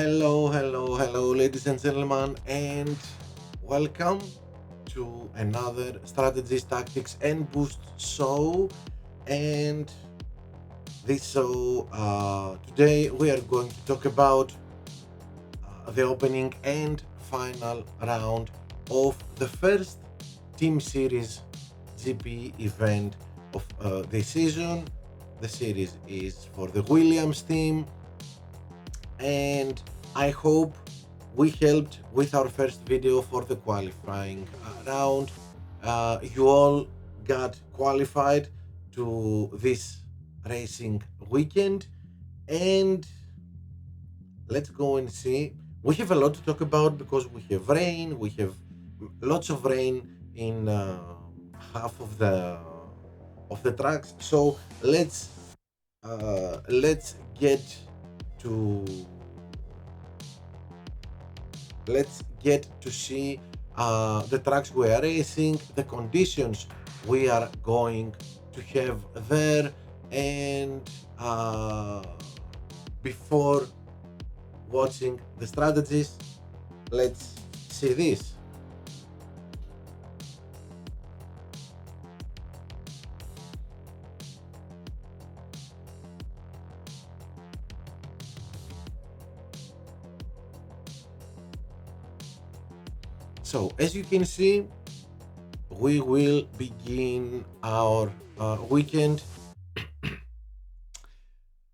Hello, ladies and gentlemen, and welcome to another strategies, tactics, and boost show. And this show, today we are going to talk about the opening and final round of the first Team Series GP event of the season. The series is for the Williams team, and I hope we helped with our first video for the qualifying round. You all got qualified to this racing weekend, and let's go and see. We have a lot to talk about because we have rain. We have lots of rain in half of the tracks. So let's get to see the tracks we are racing, the conditions we are going to have there, and before watching the strategies, let's see this. So as you can see, we will begin our weekend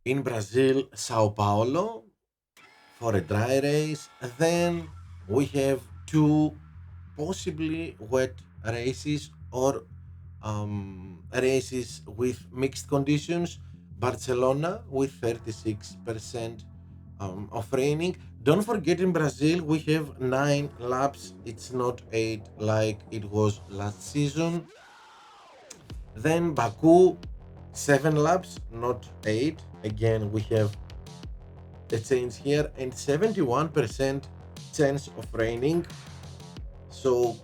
in Brazil, Sao Paulo, for a dry race. Then we have two possibly wet races or races with mixed conditions. Barcelona with 36% of raining. Don't forget, in Brazil we have 9 laps, it's not 8 like it was last season. Then Baku, 7 laps, not 8. Again, we have a change here, and 71% chance of raining. So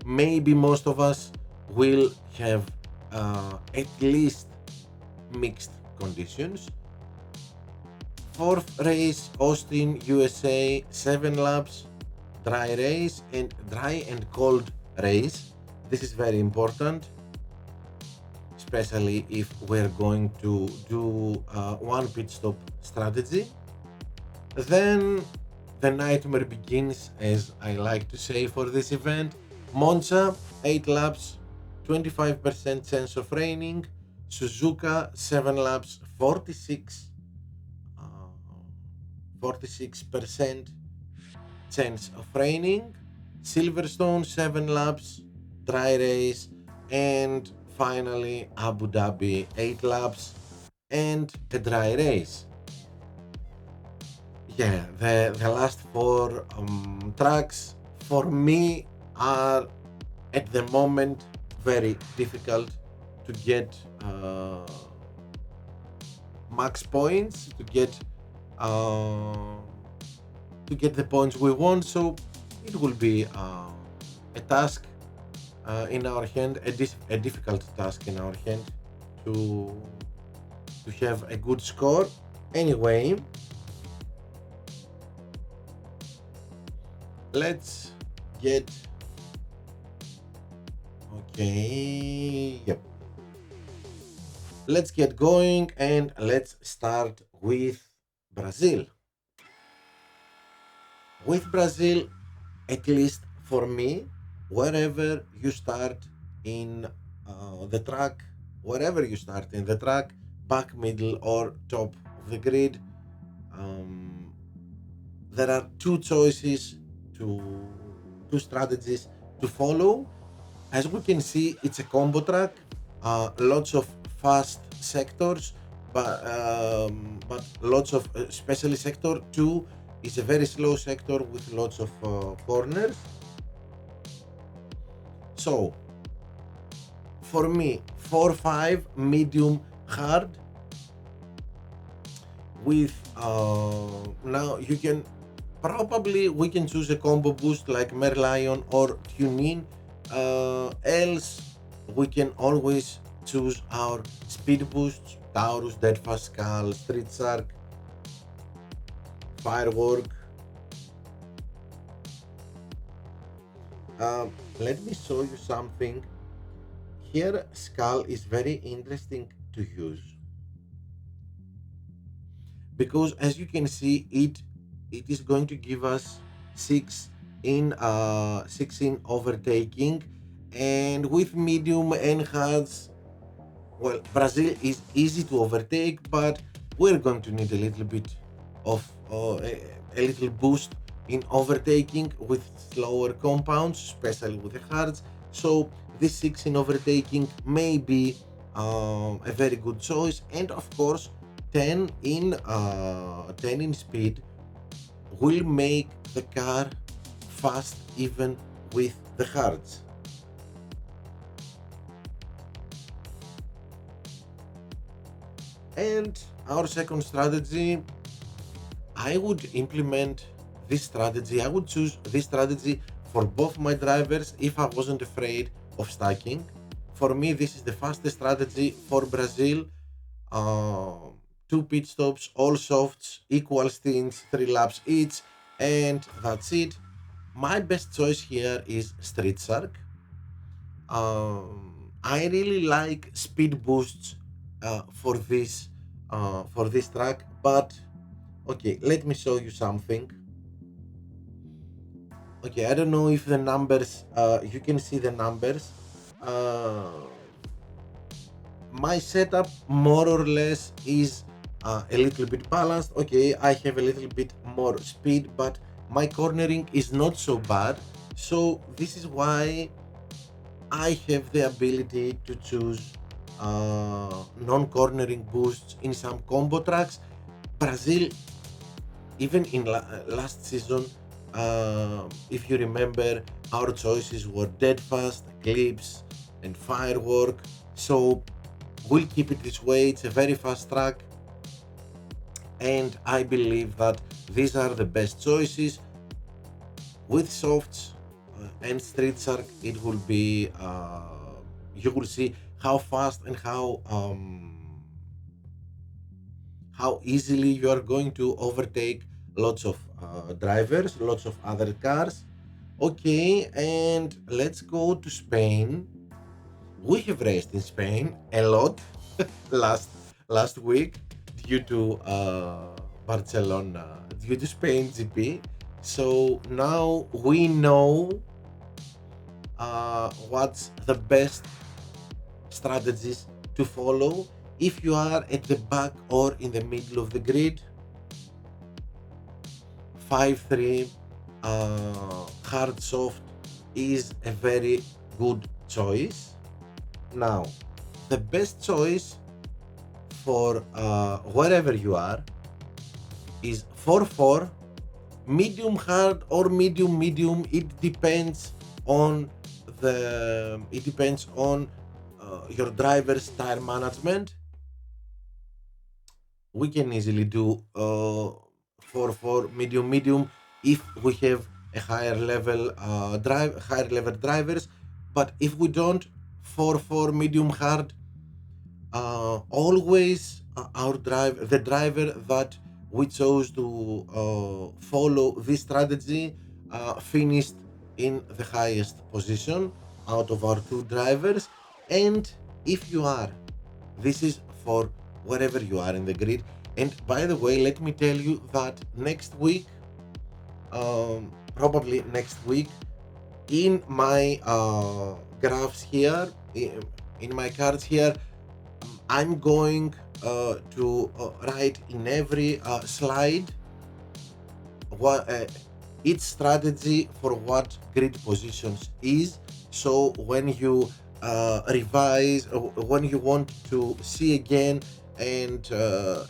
maybe most of us will have at least mixed conditions. Fourth race, Austin, USA, 7 laps, dry race, and dry and cold race. This is very important, especially if we're going to do one pit stop strategy. Then the nightmare begins, as I like to say for this event. Monza, 8 laps, 25% chance of raining. Suzuka, 7 laps, 46% chance of raining. Silverstone, 7 laps, dry race. And finally, Abu Dhabi, 8 laps and a dry race. Yeah, the last four tracks for me are at the moment very difficult to get max points, uh, to get the points we want. So it will be a task in our hand, a difficult task in our hand to have a good score. Anyway, let's get okay. Yep. Let's get going, and let's start with Brazil. With Brazil, at least for me, wherever you start in the track, wherever you start in the track, back, middle, or top of the grid, um, there are two choices, to two strategies to follow. As we can see, it's a combo track, lots of fast sectors, but lots of, especially sector 2 is a very slow sector with lots of corners. So for me, 4-5 medium hard with now you can probably, we can choose a combo boost like Merlion or Tunin. Else we can always choose our speed boosts: Taurus, Dead Pascal, Street Shark, Firework, Let me show you something. Here, skull is very interesting to use because, as you can see, it is going to give us six in overtaking, and with medium and hards, well, Brazil is easy to overtake, but we're going to need a little bit of a little boost in overtaking with slower compounds, especially with the hards. So this six in overtaking may be a very good choice, and of course, 10 in speed will make the car fast even with the hards. And our second strategy, I would implement this strategy. I would choose this strategy for both my drivers if I wasn't afraid of stacking. For me, this is the fastest strategy for Brazil. Two pit stops, all softs, equal stints, 3 laps each, and that's it. My best choice here is Street Shark. I really like speed boosts for this track, but okay, let me show you something. Okay, I don't know if the numbers you can see the numbers. Uh, my setup more or less is a little bit balanced. Okay, I have a little bit more speed, but my cornering is not so bad. So this is why I have the ability to choose non-cornering boosts in some combo tracks. Brazil, even in last season, if you remember, our choices were Dead Fast, Eclipse, and Firework. So we'll keep it this way. It's a very fast track, and I believe that these are the best choices. With softs and Street Shark, it will be you will see how fast and how easily you are going to overtake lots of drivers, lots of other cars. Okay, and let's go to Spain. We have raced in Spain a lot last last week due to Barcelona, due to Spain GP. So now we know what's the best strategies to follow if you are at the back or in the middle of the grid. 5-3 hard soft is a very good choice. Now, the best choice for wherever you are is 4-4 medium hard or medium medium. It depends on your driver's tire management. We can easily do 4-4 medium medium if we have a higher level drivers, but if we don't, 4-4 medium hard. Always the driver that we chose to follow this strategy finished in the highest position out of our two drivers. And if you are, this is for wherever you are in the grid. And by the way, let me tell you that next week, probably next week, in my graphs here, in my cards here, I'm going to write in every slide what each strategy for what grid positions is. So when you revise, when you want to see again and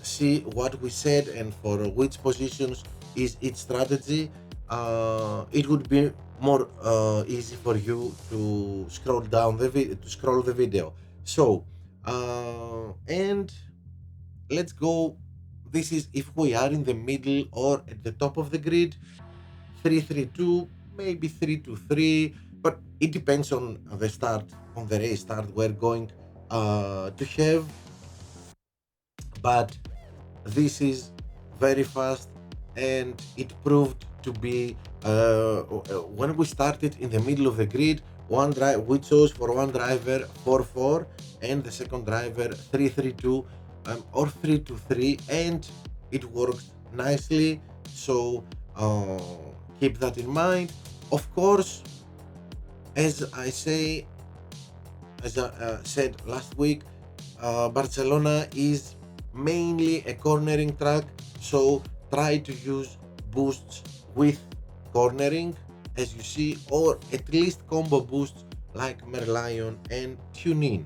see what we said and for which positions is each strategy, it would be more easy for you to scroll down to scroll the video. So and let's go. This is if we are in the middle or at the top of the grid. 3-3-2, maybe 3-2-3, but it depends on the start, on the race start we're going to have. But this is very fast, and it proved to be when we started in the middle of the grid. We chose for one driver 4-4 and the second driver 3-3-2 or 3-2-3, and it worked nicely. So uh, keep that in mind. Of course, as I say, as I said last week, Barcelona is mainly a cornering track, so try to use boosts with cornering, as you see, or at least combo boosts like Merlion and TuneIn.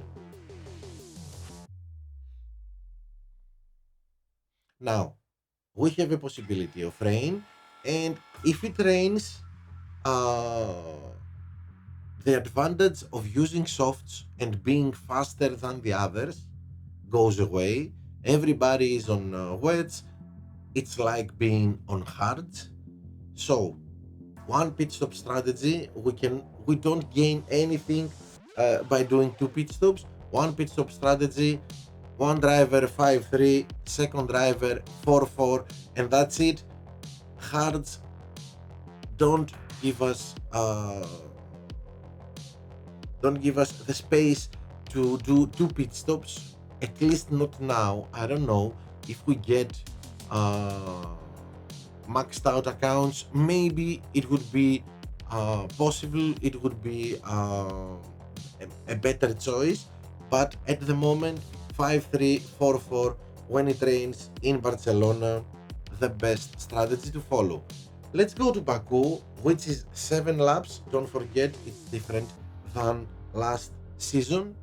Now, we have a possibility of rain, and if it rains, uh, the advantage of using softs and being faster than the others goes away. Everybody is on wets. It's like being on hards. So one pit stop strategy, we don't gain anything by doing two pit stops. One pit stop strategy, one driver 5-3, second driver 4-4, and that's it. Hards don't give us the space to do two pit stops, at least not now. I don't know if we get uh, maxed out accounts, maybe it would be possible, it would be a better choice, but at the moment 5-3-4-4 when it rains in Barcelona, the best strategy to follow. Let's go to Baku, which is 7 laps. Don't forget, it's different than last season.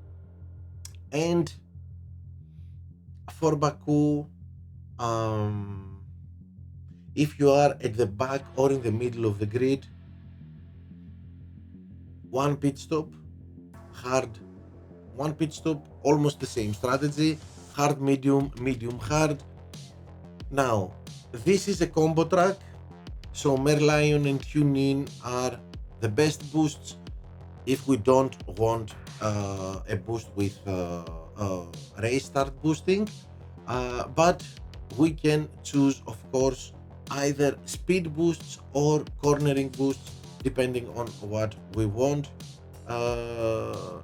And for Baku, um, if you are at the back or in the middle of the grid, one pit stop, hard, one pit stop, almost the same strategy, hard, medium, medium, hard. Now, this is a combo track, so Merlion and TuneIn are the best boosts if we don't want a boost with race start boosting, but we can choose, of course, either speed boosts or cornering boosts depending on what we want.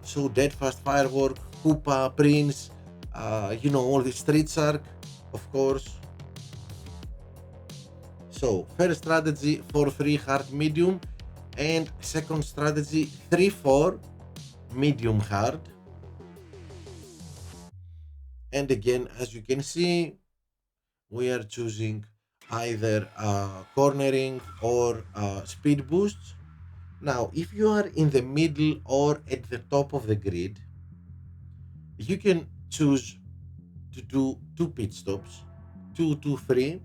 So Dead Fast Firework, Koopa, Prince, all the Street Shark, of course. So first strategy 4-3 hard medium, and second strategy 3-4 medium hard. And again, as you can see, we are choosing either cornering or speed boosts. Now, if you are in the middle or at the top of the grid, you can choose to do two pit stops, 2-2-3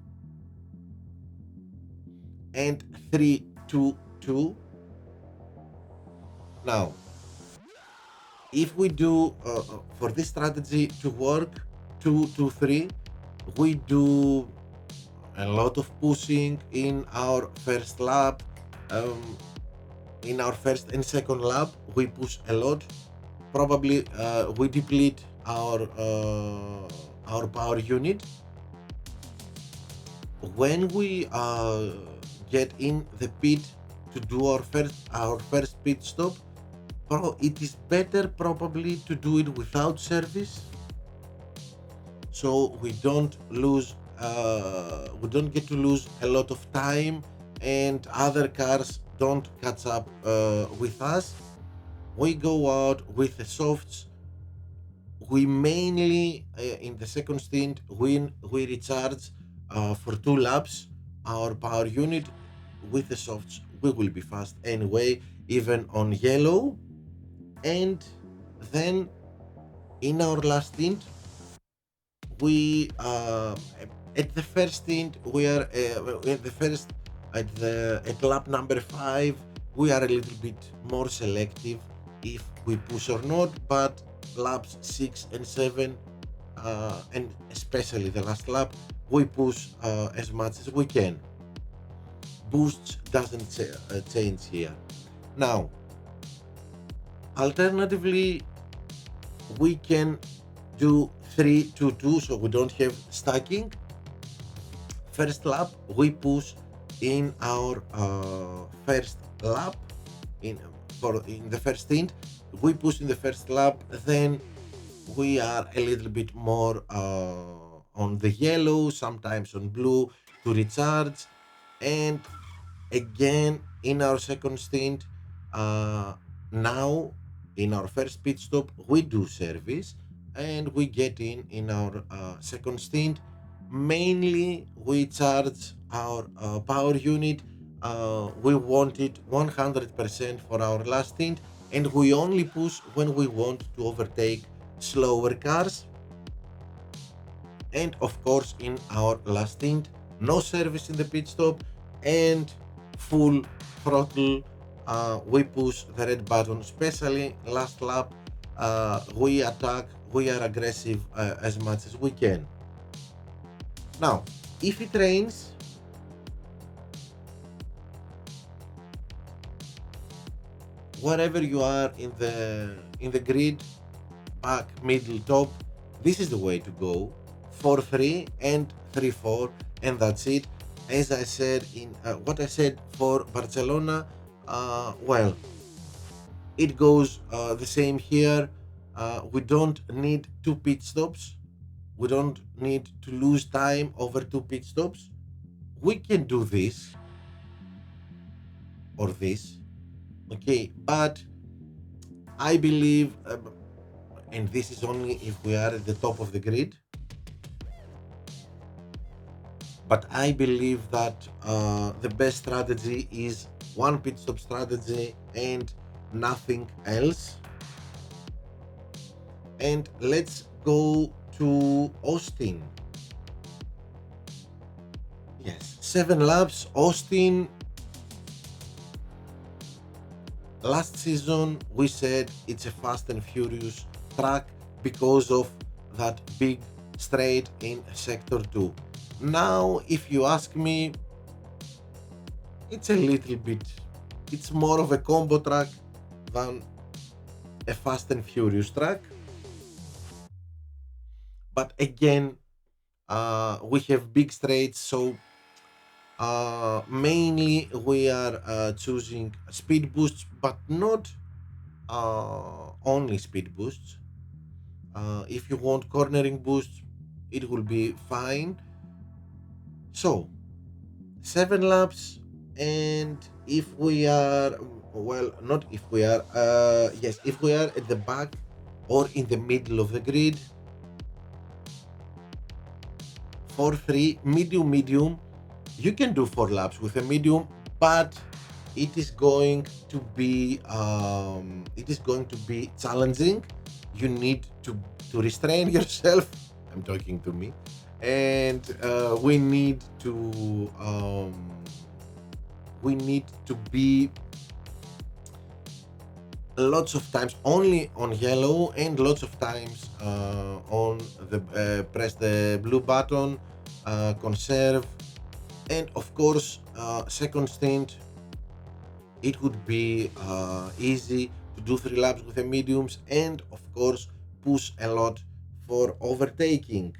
and 3-2-2. Now, if we do for this strategy to work 2-2-3, we do a lot of pushing in our first lap. In our first and second lap, we push a lot. Probably we deplete our power unit. When we get in the pit to do our first pit stop, it is better probably to do it without service, so we don't get to lose a lot of time and other cars don't catch up with us. We go out with the softs. We mainly in the second stint when we recharge for 2 laps our power unit. With the softs we will be fast anyway, even on yellow. And then in our last stint, we at the first stint we are at the first at lap number 5 we are a little bit more selective if we push or not, but laps 6 and 7 and especially the last lap we push as much as we can. Boosts doesn't change here. Now, alternatively, we can do 3-2-2 so we don't have stacking. First lap we push in our first lap, in in the first stint. We push in the first lap, then we are a little bit more on the yellow, sometimes on blue to recharge, and again in our second stint. uh, Now in our first pit stop we do service, and we get in our second stint. Mainly we charge our power unit. We want it 100% for our last stint, and we only push when we want to overtake slower cars. And of course in our last stint, no service in the pit stop, and full throttle. We push the red button, especially last lap. We attack, we are aggressive as much as we can. Now if it rains, wherever you are in the grid, back, middle, top, this is the way to go. 4-3 and 3-4, and that's it. As I said in what I said for Barcelona, well, it goes the same here. We don't need two pit stops. We don't need to lose time over two pit stops. We can do this or this, okay, but I believe, and this is only if we are at the top of the grid, but I believe that the best strategy is one pit stop strategy and nothing else. And let's go to Austin. Yes, 7 laps. Austin, last season we said it's a fast and furious track because of that big straight in sector 2. Now if you ask me, it's a little bit, it's more of a combo track than a fast and furious track. But again, we have big straights, so mainly we are choosing speed boosts, but not only speed boosts. If you want cornering boosts, it will be fine. So 7 laps, and if we are, well, not if we are, yes, if we are at the back or in the middle of the grid, 4-3 medium, medium, you can do 4 laps with a medium, but it is going to be challenging. You need to restrain yourself. I'm talking to me, and we need to be lots of times only on yellow, and lots of times on the press the blue button, conserve. And of course, second stint, it would be easy to do 3 laps with the mediums, and of course push a lot for overtaking.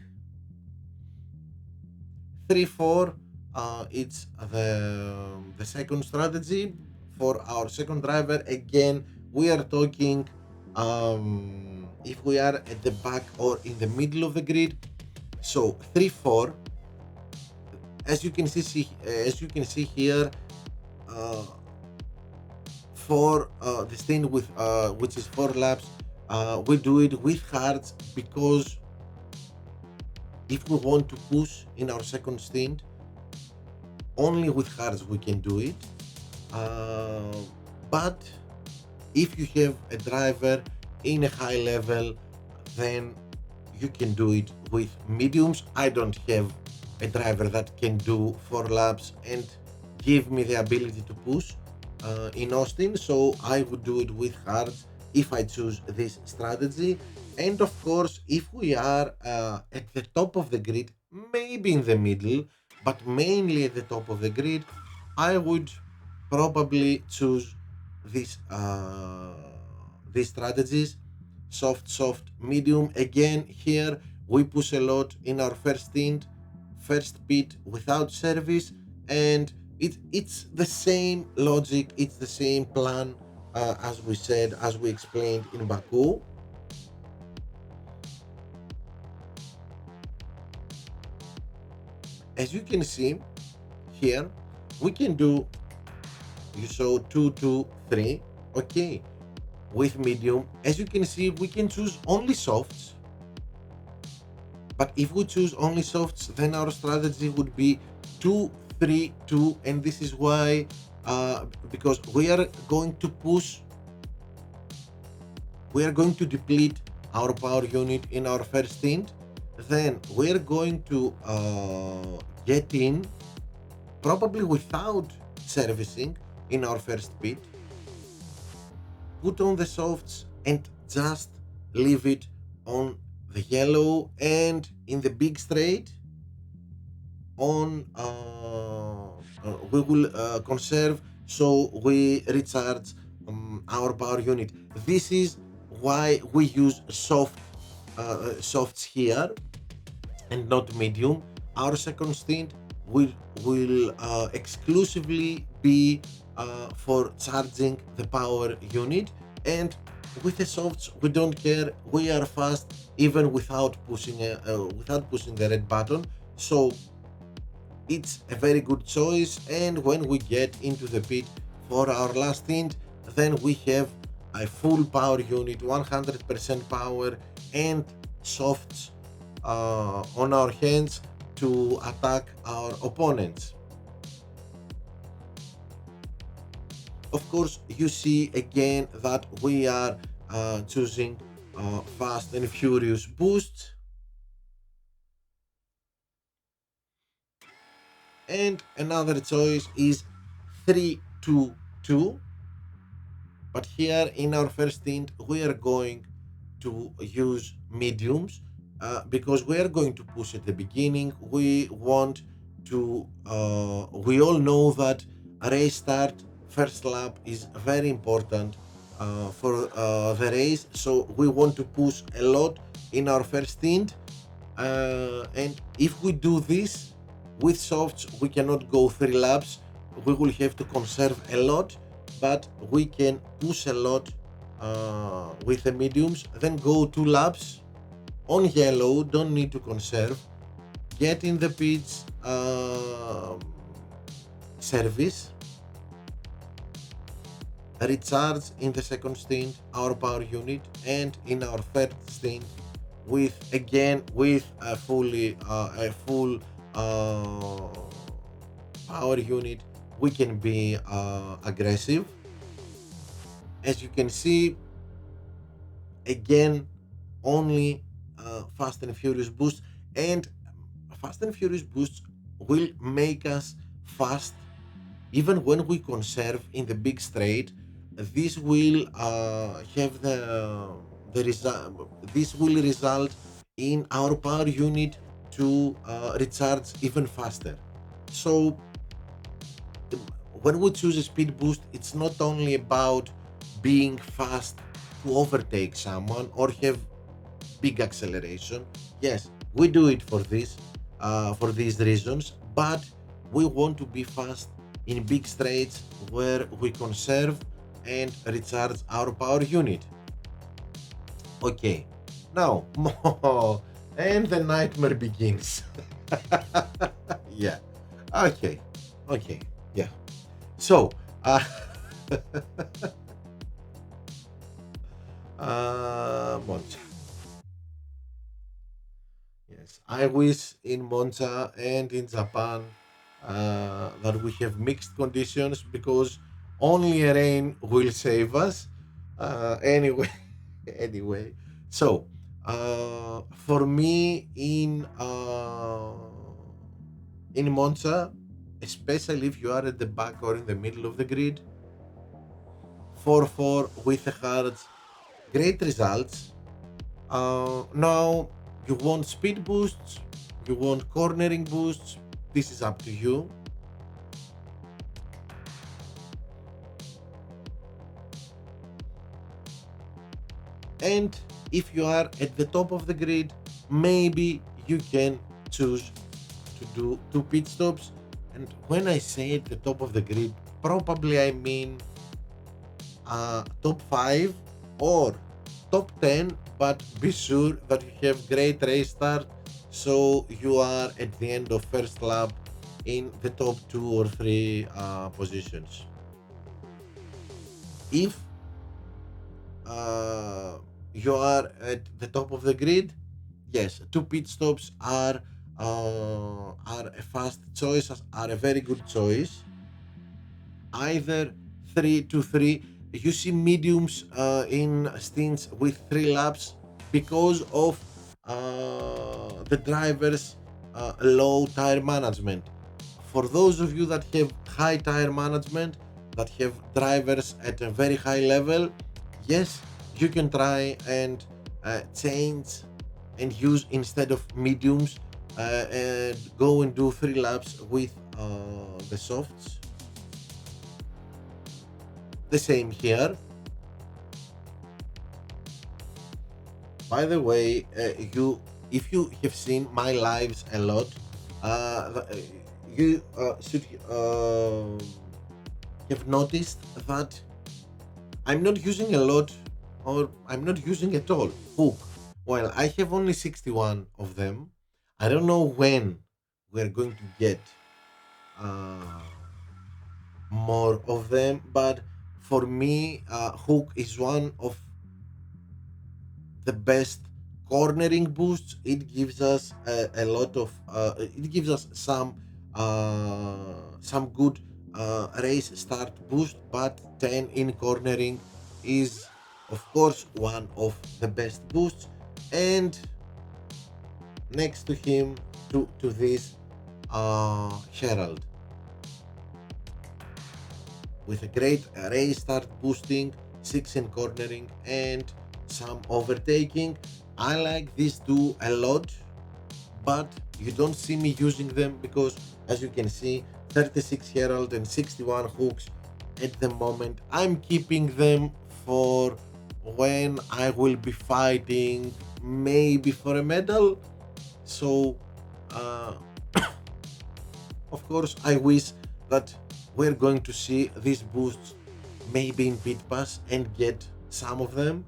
3-4, it's the second strategy for our second driver. Again, we are talking, if we are at the back or in the middle of the grid. So 3-4, as you can see here, for the stint with which is 4 laps, we do it with hards, because if we want to push in our second stint, only with hards we can do it. But if you have a driver in a high level, then you can do it with mediums. I don't have a driver that can do 4 laps and give me the ability to push in Austin, so I would do it with hards if I choose this strategy. And of course, if we are at the top of the grid, maybe in the middle, but mainly at the top of the grid, I would probably choose these strategies: soft, soft, medium. Again, here we push a lot in our first stint, first pit without service, and It's the same logic, it's the same plan, as we said, as we explained in Baku. As you can see here, we can do, you saw 2 2 3, okay, with medium. As you can see, we can choose only softs, but if we choose only softs, then our strategy would be 2 3 2, and this is why, because we are going to deplete our power unit in our first stint. Then we are going to get in, probably without servicing, in our first pit, put on the softs, and just leave it on the yellow, and in the big straight on we will conserve, so we recharge our power unit. This is why we use softs here and not medium. Our second stint will exclusively be for charging the power unit, and with the softs we don't care. We are fast even without pushing the red button, so it's a very good choice. And when we get into the pit for our last stint, then we have a full power unit, 100% power, and softs on our hands to attack our opponents. Of course, you see again that we are choosing fast and furious boosts, and another choice is 3 2 2. But here in our first stint, we are going to use mediums, because we are going to push at the beginning. We want to, we all know that race start, first lap is very important for the race. So we want to push a lot in our first stint. And if we do this with softs, we cannot go 3 laps. We will have to conserve a lot, but we can push a lot with the mediums, then go 2 laps on yellow, don't need to conserve, get in the pits, service, recharge in the second stint our power unit, and in our third stint with a full power unit, we can be aggressive. As you can see, again, only fast and furious boosts, and fast and furious boosts will make us fast even when we conserve in the big straight. This will have the result. This will result in our power unit to recharge even faster. So when we choose a speed boost, it's not only about being fast to overtake someone or have big acceleration. Yes, we do it for these reasons, but we want to be fast in big straights where we conserve and recharge our power unit. Okay, now and the nightmare begins. Yeah. Okay. Okay. Yeah. So, Monza. Yes, I wish in Monza and in Japan that we have mixed conditions, because only rain will save us. Anyway, anyway. So, for me in Monza, especially if you are at the back or in the middle of the grid, 4-4 with the hards, great results. Now, you want speed boosts, you want cornering boosts, this is up to you. And if you are at the top of the grid, maybe you can choose to do 2 pit stops And when I say at the top of the grid, probably I mean top 5 or top 10, but be sure that you have great race start so you are at the end of first lap in the top 2 or 3 positions. If you are at the top of the grid, yes, 2 pit stops are a fast choice, are a very good choice. Either 3 to 3. You see mediums in stints with 3 laps because of the drivers' low tire management. For those of you that have high tire management, that have drivers at a very high level, yes, you can try and change and use, instead of mediums, and go and do 3 laps with the softs. The same here. By the way, you if you have seen my lives a lot, you should have noticed that I'm not using a lot, or I'm not using at all hook. Well, I have only 61 of them. I don't know when we're going to get uh, more of them, but for me, hook is one of the best cornering boosts. It gives us a lot of it gives us some good race start boost, but 10 in cornering is of course one of the best boosts. And next to him, to this, Herald, with a great race start boosting, 6 in cornering, and some overtaking. I like these two a lot, but you don't see me using them because, as you can see, 36 Herald and 61 hooks at the moment. I'm keeping them for when I will be fighting, maybe for a medal. So, uh, of course, I wish that we're going to see these boosts maybe in Pit Pass and get some of them,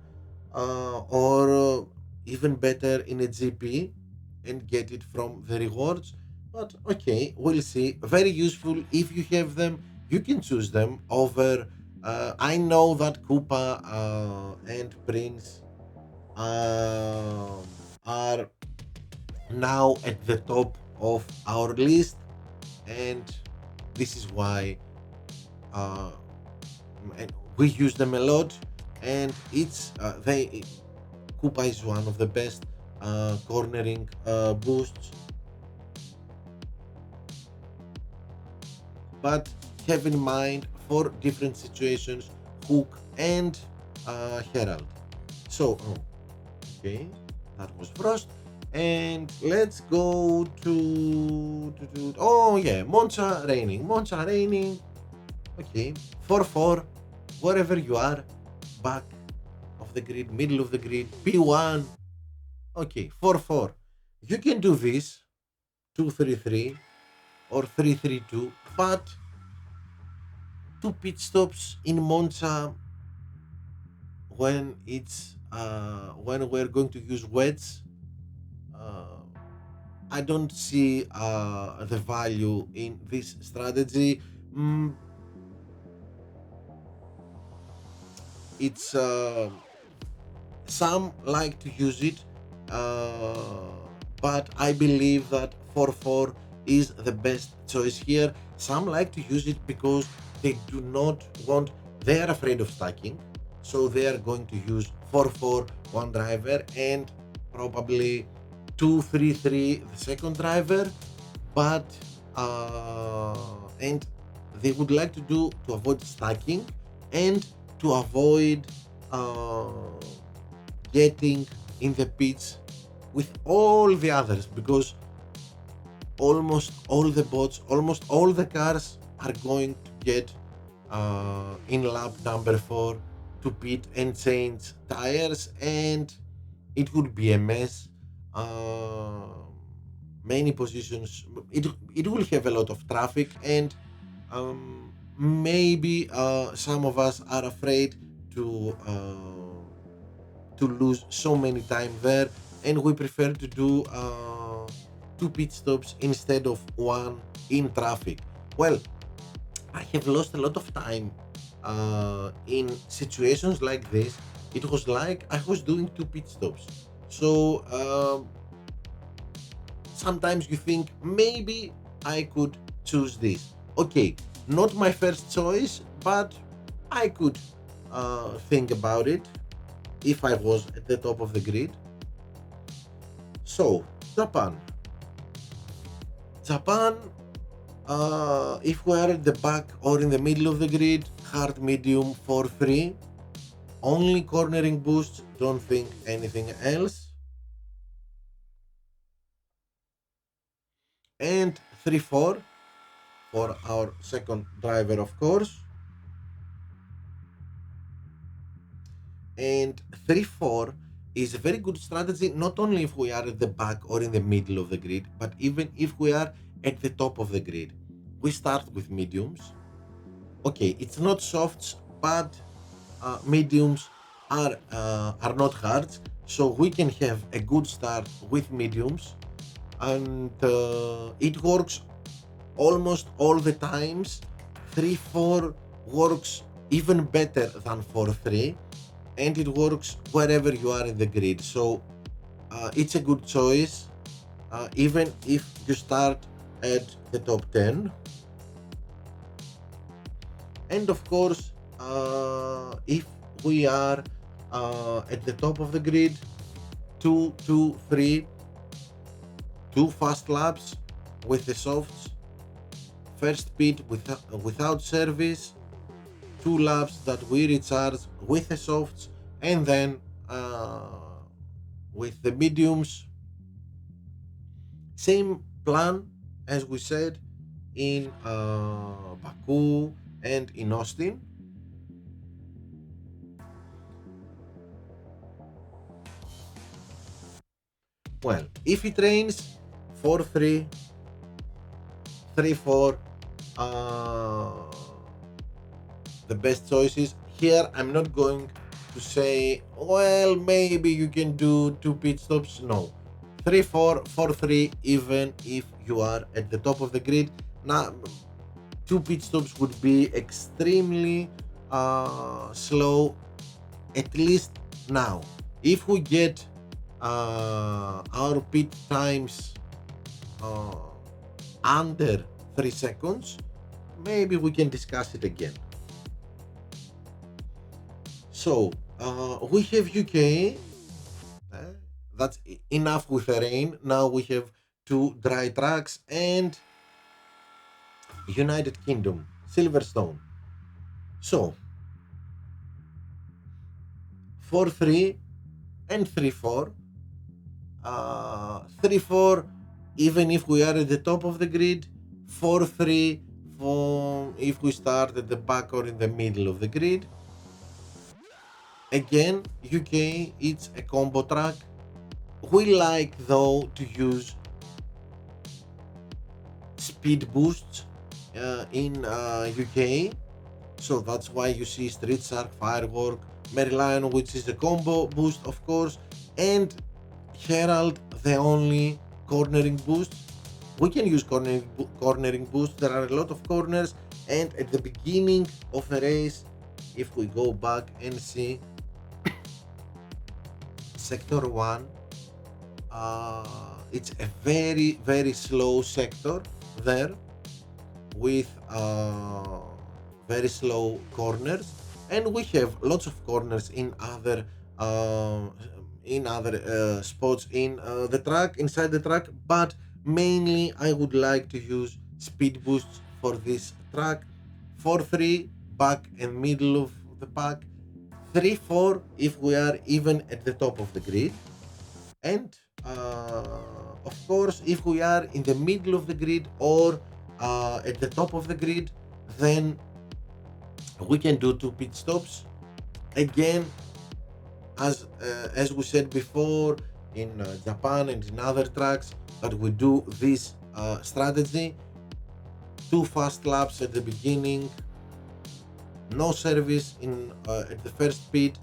or even better in a GP and get it from the rewards. But okay, we'll see. Very useful if you have them. You can choose them over. I know that Koopa and Prince um, are now at the top of our list, and this is why uh, and we use them a lot. And it's they Koopa is one of the best cornering boosts, but have in mind for different situations Hook and Herald. So, okay, that was Frost. And let's go to oh yeah, Monza raining. Monza raining. Okay, 4-4, wherever you are, back of the grid, middle of the grid, P1. Okay, 4-4. You can do this 2-3-3 or 3-3-2, but 2 pit stops in Monza when it's when we're going to use wets. Uh, I don't see the value in this strategy. Mm, it's some like to use it, uh, but I believe that 4-4 is the best choice here. Some like to use it because they do not want, they are afraid of stacking, so they are going to use 4-4 one driver and probably 2-3-3 the second driver, but uh, and they would like to do to avoid stacking and to avoid uh, getting in the pits with all the others, because almost all the bots, almost all the cars are going to get in lap number 4 to pit and change tires, and it would be a mess. Uh, many positions. It will have a lot of traffic, and maybe some of us are afraid to lose so many time there, and we prefer to do two pit stops instead of one in traffic. Well, I have lost a lot of time in situations like this. It was like I was doing two pit stops. So sometimes you think maybe I could choose this. Okay, not my first choice, but I could think about it if I was at the top of the grid. So, Japan. Japan, if we are at the back or in the middle of the grid, hard, medium, 4-3. Only cornering boosts, don't think anything else. And 3-4 for our second driver, of course. And 3-4 is a very good strategy, not only if we are at the back or in the middle of the grid, but even if we are at the top of the grid. We start with mediums. Okay, it's not softs, but mediums are not hards, so we can have a good start with mediums, and it works almost all the times. 3-4 works even better than 4-3, and it works wherever you are in the grid. So it's a good choice, even if you start at the top 10. And of course, if we are at the top of the grid, 2-2-3, two fast laps with the softs, first pit without service, two laps that we recharge with the softs, and then with the mediums. Same plan as we said in Baku and in Austin. Well, if it rains, 4-3, 3-4, the best choices. Here, I'm not going to say, well, maybe you can do two pit stops. No, 3-4, 4-3, even if you are at the top of the grid. Now, two pit stops would be extremely slow, at least now. If we get our pit times uh, under 3 seconds, maybe we can discuss it again. So we have UK. That's enough with the rain. Now we have two dry tracks, and United Kingdom, Silverstone. So 4-3 and 3-4. 3-4, even if we are at the top of the grid. 4-3 for if we start at the back or in the middle of the grid. Again, UK, it's a combo track. We like though to use speed boosts in UK, so that's why you see Street Shark, Firework, Mary Lion, which is a combo boost, of course, and Herald, the only cornering boost. We can use cornering boost. There are a lot of corners, and at the beginning of the race, if we go back and see sector 1, it's a very slow sector there, with very slow corners, and we have lots of corners uh, in other spots in the track, inside the track, but mainly I would like to use speed boosts for this track. 4-3 back and middle of the pack, 3-4 if we are even at the top of the grid, and of course if we are in the middle of the grid or at the top of the grid, then we can do two pit stops. Again, as we said before, in Japan and in other tracks that we do this strategy. Two fast laps at the beginning, no service in at the first pit,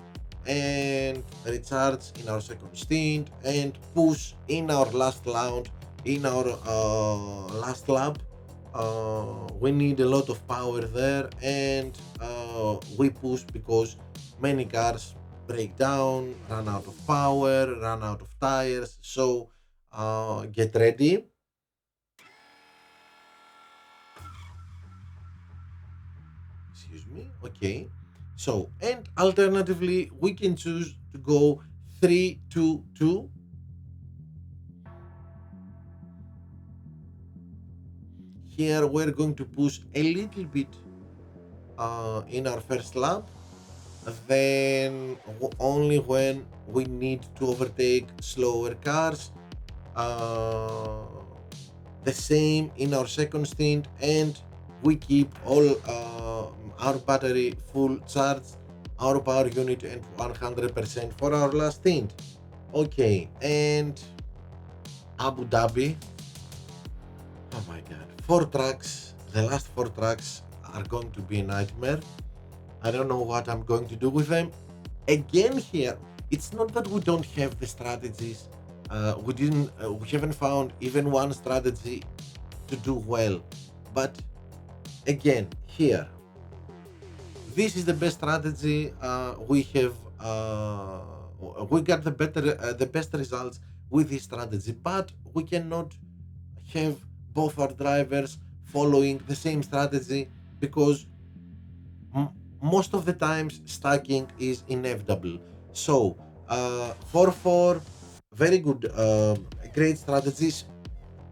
and recharge in our second stint, and push in our last round, in our last lap. We need a lot of power there, and we push because many cars break down, run out of power, run out of tires. So get ready. Excuse me. Okay. So, and alternatively, we can choose to go 3-2-2. Here, we're going to push a little bit in our first lap. Then, only when we need to overtake slower cars. Uh, the same in our second stint, and we keep all our battery full charged, our power unit at 100% for our last stint. Okay, and Abu Dhabi. Oh my god, four tracks. The last four tracks are going to be a nightmare. I don't know what I'm going to do with them. Again, here, it's not that we don't have the strategies. We haven't found even one strategy to do well. But again, here, this is the best strategy. We have we got the best results with this strategy, but we cannot have both our drivers following the same strategy because m- most of the times stacking is inevitable. So 4-4, very good, great strategies,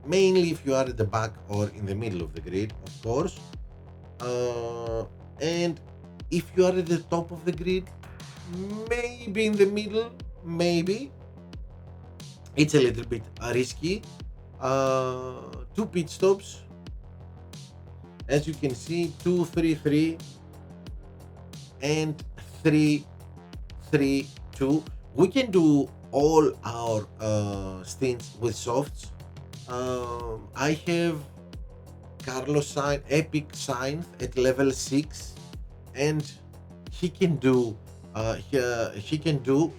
mainly if you are at the back or in the middle of the grid, of course. And if you are at the top of the grid, maybe in the middle, maybe it's a little bit risky. Two pit stops, as you can see, 2-3-3 and 3-3-2. We can do all our stints with softs. I have Carlos Sainz, Epic Sainz at level 6, and he can do he can do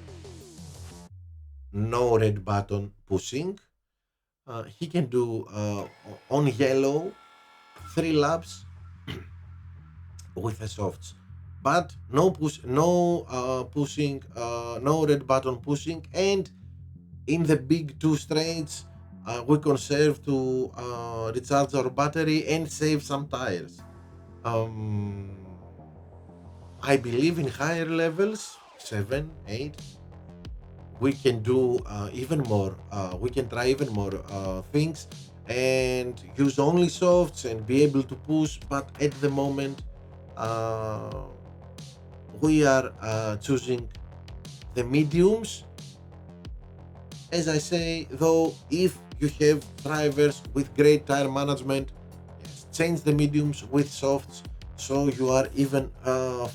no red button pushing. He can do on yellow 3 laps with the softs, but no push, no pushing, no red button pushing, and in the big two straights, we conserve to recharge our battery and save some tires. Um, I believe in higher levels, 7, 8, we can do even more. We can try even more things and use only softs and be able to push. But at the moment, uh, we are choosing the mediums. As I say, though, if you have drivers with great tire management, yes, change the mediums with softs so you are even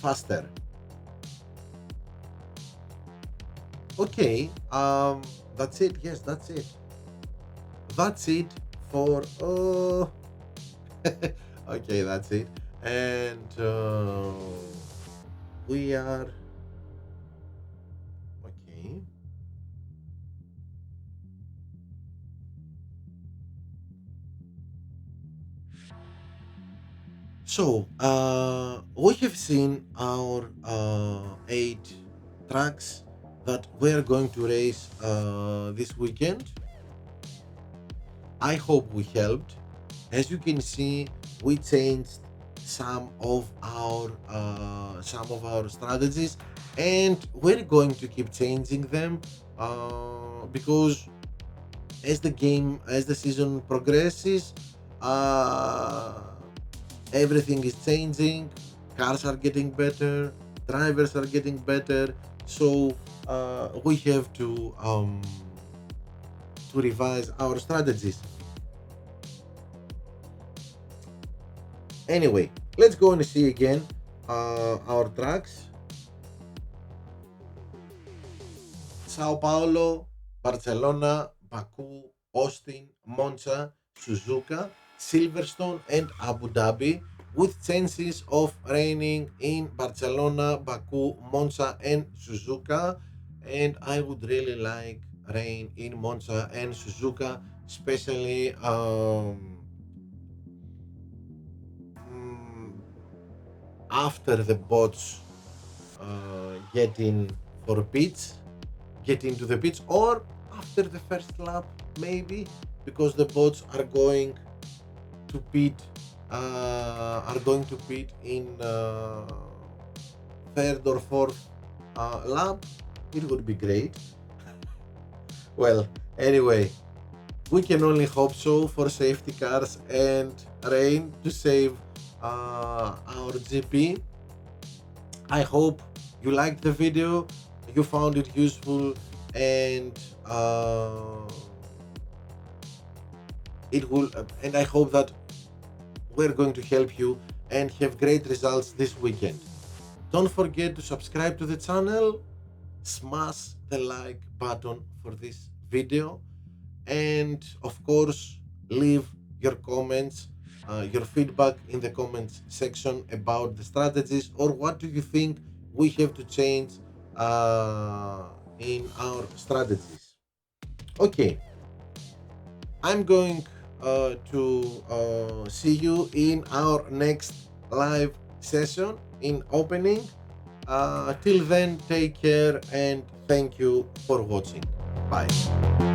faster. Okay, that's it. Yes, that's it. That's it for. Okay, that's it. And we are. Okay. So, we have seen our 8 tracks that we are going to race this weekend. I hope we helped. As you can see, we changed some of our strategies, and we're going to keep changing them because as the season progresses, uh, everything is changing. Cars are getting better, drivers are getting better, so we have to revise our strategies. Anyway, let's go and see again our tracks. Sao Paulo, Barcelona, Baku, Austin, Monza, Suzuka, Silverstone, and Abu Dhabi, with chances of raining in Barcelona, Baku, Monza, and Suzuka. And I would really like rain in Monza and Suzuka, especially mm, after the bots get in for pits, get into the pits, or after the first lap, maybe, because the bots are going to pit, in third or fourth lap. It would be great. Well, anyway, we can only hope so for safety cars and rain to save our GP. I hope you liked the video, you found it useful, and it will. And I hope that we're going to help you and have great results this weekend. Don't forget to subscribe to the channel, smash the like button for this video, and of course leave your comments, your feedback in the comments section about the strategies, or what do you think we have to change in our strategies. Okay, I'm going to see you in our next live session in opening. Till then, take care and thank you for watching. Bye.